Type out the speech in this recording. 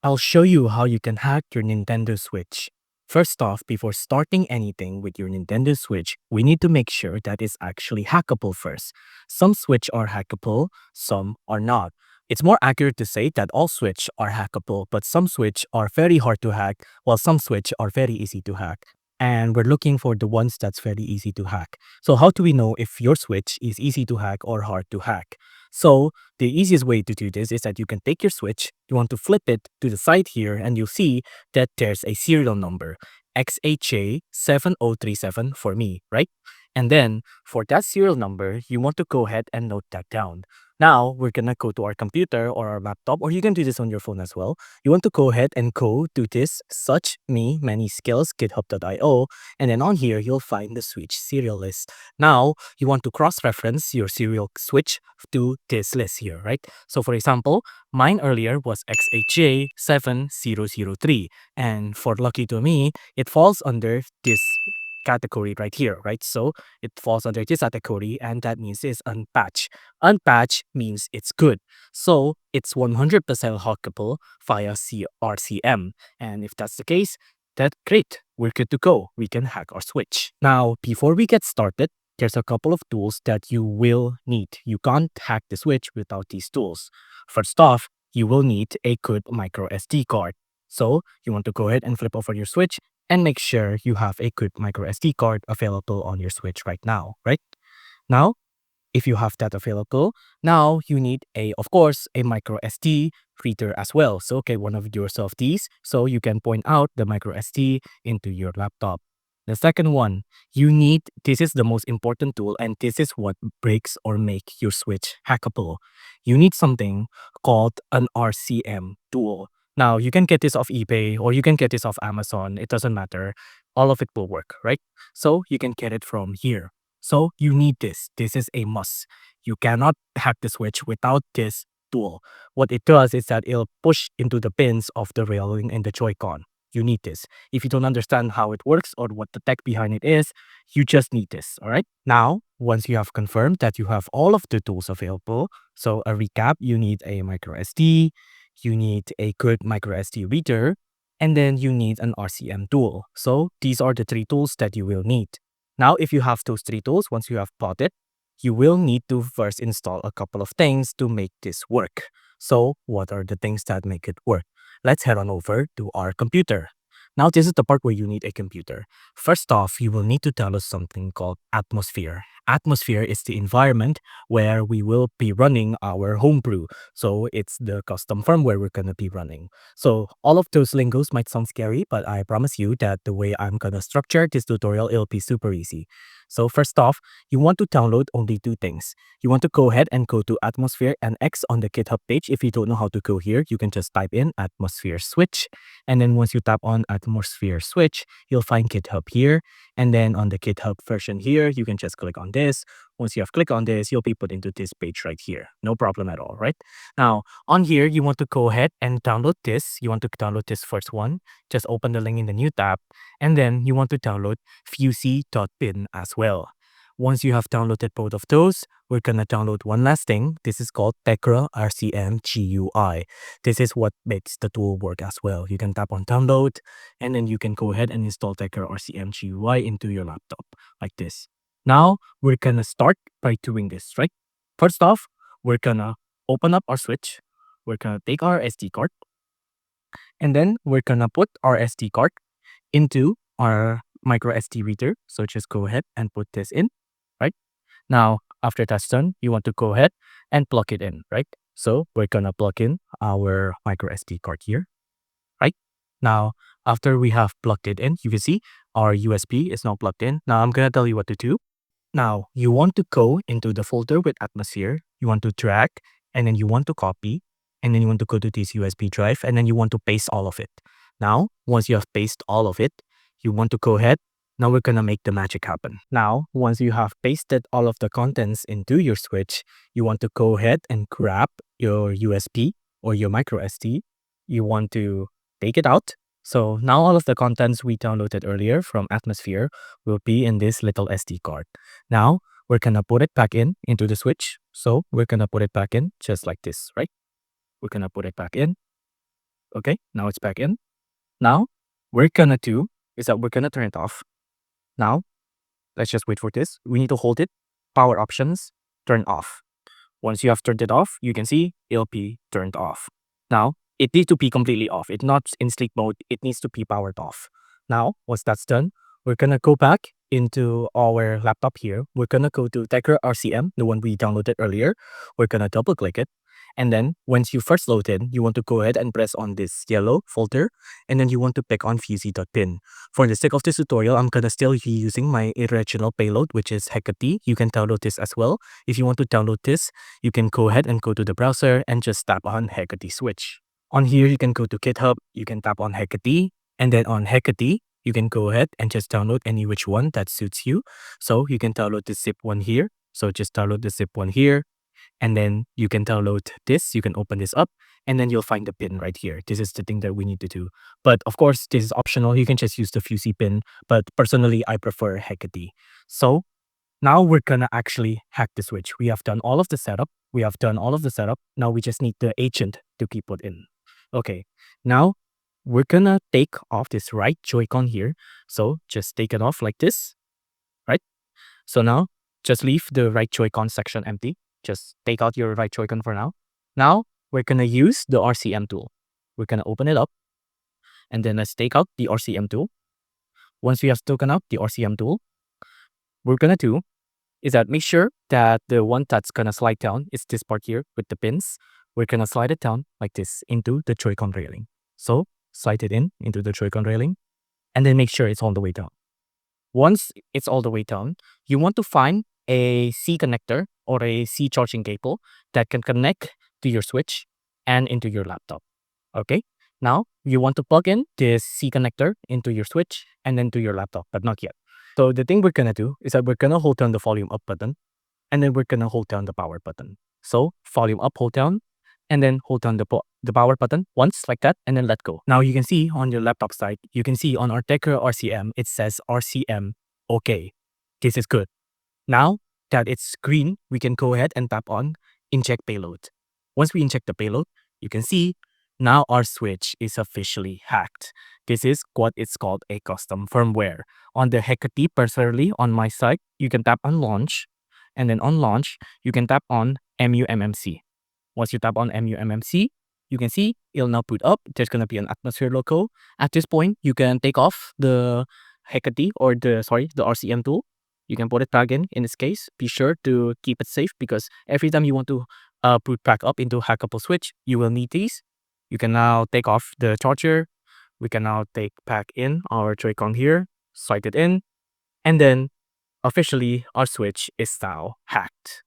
I'll show you how you can hack your Nintendo Switch. First off, before starting anything with your Nintendo Switch, we need to make sure that it's actually hackable first. Some Switch are hackable, some are not. It's more accurate to say that all Switch are hackable, but some Switch are very hard to hack, while some Switch are very easy to hack. And we're looking for the ones that's very easy to hack. So how do we know if your Switch is easy to hack or hard to hack? So the easiest way to do this is that you can take your switch, you want to flip it to the side here, and you'll see that there's a serial number, XHA7037 for me, right? And then for that serial number, you want to go ahead and note that down. Now we're gonna go to our computer or our laptop, or you can do this on your phone as well. You want to go ahead and go to this such me many skills github.io, and then on here you'll find the switch serial list. Now you want to cross-reference your serial switch to this list here, right? So for example, mine earlier was XHJ7003. And for lucky to me, it falls under this category right here, right? So it falls under this category, and that means it's unpatched. Unpatched means it's good. So it's 100% hackable via RCM. And if that's the case, that's great. We're good to go. We can hack our switch. Now, before we get started, there's a couple of tools that you will need. You can't hack the switch without these tools. First off, you will need a good micro SD card. So you want to go ahead and flip over your switch and make sure you have a good micro SD card available on your switch right now, right? Now, if you have that available, now you need of course, a micro SD reader as well. So get one of yourself these so you can point out the micro SD into your laptop. The second one, this is the most important tool, and this is what breaks or make your switch hackable. You need something called an RCM tool. Now, you can get this off eBay or you can get this off Amazon. It doesn't matter. All of it will work, right? So you can get it from here. So you need this. This is a must. You cannot hack the switch without this tool. What it does is that it'll push into the pins of the railing and the Joy-Con. You need this. If you don't understand how it works or what the tech behind it is, you just need this, all right? Now, once you have confirmed that you have all of the tools available, so a recap, you need a micro SD, you need a good micro SD reader, and then you need an RCM tool. So these are the three tools that you will need. Now, if you have those three tools, once you have bought it, you will need to first install a couple of things to make this work. So what are the things that make it work? Let's head on over to our computer. Now, this is the part where you need a computer. First off, you will need to download something called Atmosphere. Atmosphere is the environment where we will be running our homebrew. So it's the custom firmware we're going to be running. So all of those lingos might sound scary, but I promise you that the way I'm going to structure this tutorial, it'll be super easy. So first off, you want to download only two things. You want to go ahead and go to Atmosphere and X on the GitHub page. If you don't know how to go here, you can just type in Atmosphere Switch. And then once you tap on Atmosphere Switch, you'll find GitHub here. And then on the GitHub version here, you can just click on this. Once you have clicked on this, you'll be put into this page right here. No problem at all, right? Now, on here, you want to go ahead and download this. You want to download this first one. Just open the link in the new tab. And then you want to download fusey.bin as well. Once you have downloaded both of those, we're going to download one last thing. This is called Tegra RCM GUI. This is what makes the tool work as well. You can tap on download, and then you can go ahead and install Tegra RCM GUI into your laptop like this. Now, we're going to start by doing this, right? First off, we're going to open up our switch. We're going to take our SD card, and then we're going to put our SD card into our micro SD reader. So just go ahead and put this in, right? Now, after that's done, you want to go ahead and plug it in, right? So we're gonna plug in our micro SD card here, right? Now, after we have plugged it in, you can see our USB is now plugged in. Now I'm gonna tell you what to do. Now, you want to go into the folder with Atmosphere. You want to drag, and then you want to copy, and then you want to go to this USB drive, and then you want to paste all of it. Now, once you have pasted all of it, you want to go ahead. Now we're gonna make the magic happen. Now, once you have pasted all of the contents into your switch, you want to go ahead and grab your USB or your micro SD. You want to take it out. So now all of the contents we downloaded earlier from Atmosphere will be in this little SD card. Now, we're gonna put it back into the switch. So we're gonna put it back in just like this, right? We're gonna put it back in. Okay, now it's back in. Now, we're gonna do is that we're gonna turn it off. Now, let's just wait for this. We need to hold it. Power options, turn off. Once you have turned it off, you can see it'll be turned off. Now, it needs to be completely off. It's not in sleep mode. It needs to be powered off. Now, once that's done, we're going to go back into our laptop here. We're going to go to Tegra RCM, the one we downloaded earlier. We're going to double click it. And then once you first load in, you want to go ahead and press on this yellow folder. And then you want to pick on fuzzy.bin. For the sake of this tutorial, I'm going to still be using my original payload, which is Hecate. You can download this as well. If you want to download this, you can go ahead and go to the browser and just tap on Hecate switch. On here, you can go to GitHub, you can tap on Hecate, and then on Hecate, you can go ahead and just download any which one that suits you. So you can download the zip one here. So just download the zip one here, and then you can download this. You can open this up, and then you'll find the pin right here. This is the thing that we need to do. But of course, this is optional. You can just use the Fuzzy pin, but personally, I prefer Hecate. So now we're gonna actually hack the switch. We have done all of the setup. Now we just need the agent to be put in. Okay, now we're gonna take off this right Joy-Con here. So just take it off like this, right? So now just leave the right Joy-Con section empty. Just take out your right Joy-Con for now. Now we're gonna use the RCM tool. We're gonna open it up, and then let's take out the RCM tool. Once we have taken out the RCM tool, we're gonna do is that make sure that the one that's gonna slide down is this part here with the pins. We're gonna slide it down like this into the Joy-Con railing. So slide it in into the Joy-Con railing, and then make sure it's all the way down. Once it's all the way down, you want to find a C connector or a C charging cable that can connect to your switch and into your laptop. Okay, now you want to plug in this C connector into your switch and then to your laptop, but not yet. So the thing we're gonna do is that we're gonna hold down the volume up button, and then we're gonna hold down the power button. So volume up, hold down, and then hold down the power button once like that, and then let go. Now you can see on your laptop side, you can see on our Tegra RCM, it says RCM OK. This is good. Now that it's green, we can go ahead and tap on inject payload. Once we inject the payload, you can see now our switch is officially hacked. This is what it's called a custom firmware. On the Hecate, personally, on my side, you can tap on launch, and then on launch, you can tap on MUMMC. Once you tap on MUMMC, you can see it'll now boot up. There's going to be an atmosphere logo. At this point, you can take off the Hecate or the RCM tool. You can put it back in this case. Be sure to keep it safe because every time you want to boot back up into hackable switch, you will need these. You can now take off the charger. We can now take back in our Joy-Con here, slide it in, and then officially our switch is now hacked.